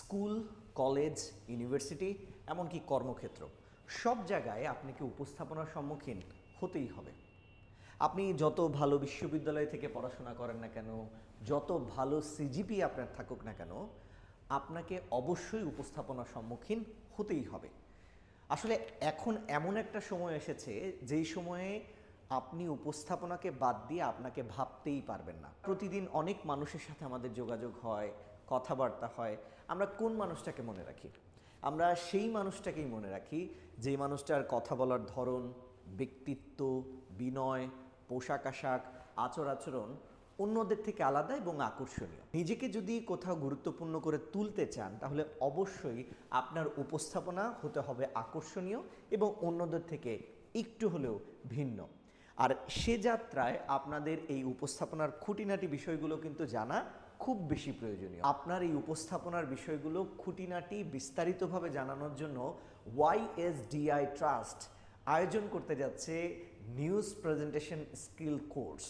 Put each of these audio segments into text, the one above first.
School, college, university এমনকি কর্মক্ষেত্র সব জায়গায় আপনাকে উপস্থাপনার সম্মুখীন হতেই হবে। আপনি যত ভালো বিশ্ববিদ্যালয় থেকে পড়াশোনা করেন না কেন, যত ভালো সিজিপি আপনার থাকুক না কেন, আপনাকে অবশ্যই উপস্থাপনার সম্মুখীন হতেই হবে। আসলে এখন এমন একটা সময় এসেছে যেই সময়ে আপনি উপস্থাপনাকে বাদ দিয়ে আপনাকে ভাবতেই পারবেন না। প্রতিদিন অনেক মানুষের সাথে আমাদের যোগাযোগ হয়, কথাবার্তা হয়। আমরা কোন মানুষটাকে মনে রাখি? আমরা সেই মানুষটাকেই মনে রাখি যেই মানুষটার কথা বলার ধরন, ব্যক্তিত্ব, বিনয়, পোশাক আশাক, আচার আচরণ অন্যদের থেকে আলাদা এবং আকর্ষণীয়। নিজেকে যদি কোথাও গুরুত্বপূর্ণ করে তুলতে চান তাহলে অবশ্যই আপনার উপস্থাপনা হতে হবে আকর্ষণীয় এবং অন্যদের থেকে একটু হলেও ভিন্ন। আর সে যাত্রায় আপনাদের এই উপস্থাপনার খুঁটিনাটি বিষয়গুলো কিন্তু জানা খুব বেশি প্রয়োজনীয়। আপনার এই উপস্থাপনার বিষয়গুলো খুঁটিনাটি বিস্তারিতভাবে জানানোর জন্য YSDI ট্রাস্ট আয়োজন করতে যাচ্ছে নিউজ প্রেজেন্টেশন স্কিল কোর্স।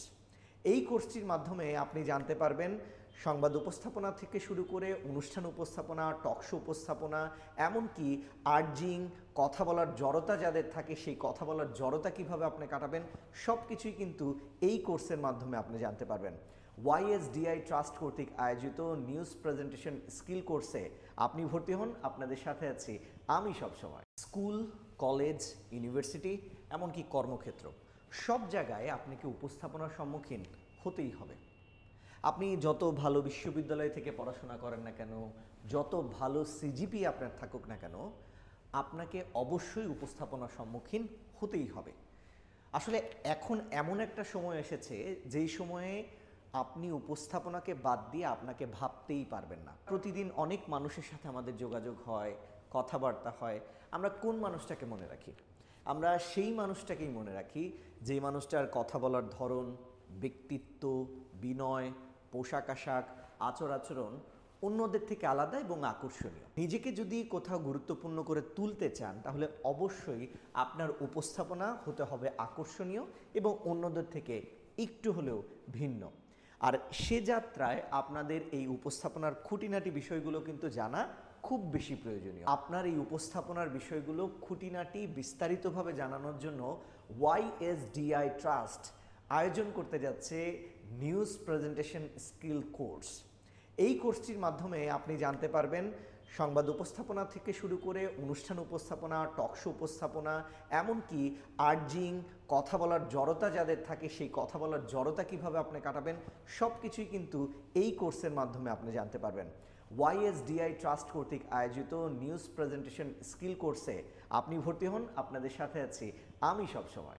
এই কোর্সটির মাধ্যমে আপনি জানতে পারবেন সংবাদ উপস্থাপনা থেকে শুরু করে অনুষ্ঠান উপস্থাপনা, টকশো উপস্থাপনা, এমনকি আর্জিং, কথা বলার জড়তা যাদের থাকে সেই কথা বলার জড়তা কিভাবে আপনি কাটাবেন, সব কিছুই কিন্তু এই কোর্সের মাধ্যমে আপনি জানতে পারবেন। YSDI ট্রাস্ট কর্তৃক আয়োজিত নিউজ প্রেজেন্টেশন স্কিল কোর্সে আপনি ভর্তি হন, আপনাদের সাথে আছি আমি সবসময়। স্কুল, কলেজ, ইউনিভার্সিটি এমনকি কর্মক্ষেত্র সব জায়গায় আপনাকে উপস্থাপনার সম্মুখীন হতেই হবে। আপনি যত ভালো বিশ্ববিদ্যালয় থেকে পড়াশোনা করেন না কেন, যত ভালো সিজিপি আপনার থাকুক না কেন, আপনাকে অবশ্যই উপস্থাপনার সম্মুখীন হতেই হবে। আসলে এখন এমন একটা সময় এসেছে যেই সময়ে আপনি উপস্থাপনাকে বাদ দিয়ে আপনাকে ভাবতেই পারবেন না। প্রতিদিন অনেক মানুষের সাথে আমাদের যোগাযোগ হয়, কথাবার্তা হয়। আমরা কোন মানুষটাকে মনে রাখি? আমরা সেই মানুষটাকেই মনে রাখি যেই মানুষটার কথা বলার ধরন, ব্যক্তিত্ব, বিনয়, পোশাক আশাক, আচার আচরণ অন্যদের থেকে আলাদা এবং আকর্ষণীয়। নিজেকে যদি কোথাও গুরুত্বপূর্ণ করে তুলতে চান তাহলে অবশ্যই আপনার উপস্থাপনা হতে হবে আকর্ষণীয় এবং অন্যদের থেকে একটু হলেও ভিন্ন। আর সে যাত্রায় আপনাদের এই উপস্থাপনার খুঁটিনাটি বিষয়গুলো কিন্তু জানা খুব বেশি প্রয়োজনীয়। আপনার এই উপস্থাপনার বিষয়গুলো খুঁটিনাটি বিস্তারিতভাবে জানানোর জন্য YSDI ট্রাস্ট আয়োজন করতে যাচ্ছে নিউজ প্রেজেন্টেশন স্কিল কোর্স। এই কোর্সটির মাধ্যমে আপনি জানতে পারবেন সংবাদ উপস্থাপনা থেকে শুরু করে অনুষ্ঠান উপস্থাপনা, টকশো উপস্থাপনা, এমনকি আর্জিং, কথা বলার জড়তা যাদের থাকে সেই কথা বলার জড়তা কিভাবে আপনি কাটাবেন, সব কিছুই কিন্তু এই কোর্সের মাধ্যমে আপনি জানতে পারবেন। YSDI ট্রাস্ট কর্তৃক আয়োজিত নিউজ প্রেজেন্টেশন স্কিল কোর্সে আপনি ভর্তি হন, আপনাদের সাথে আছি আমি সবসময়।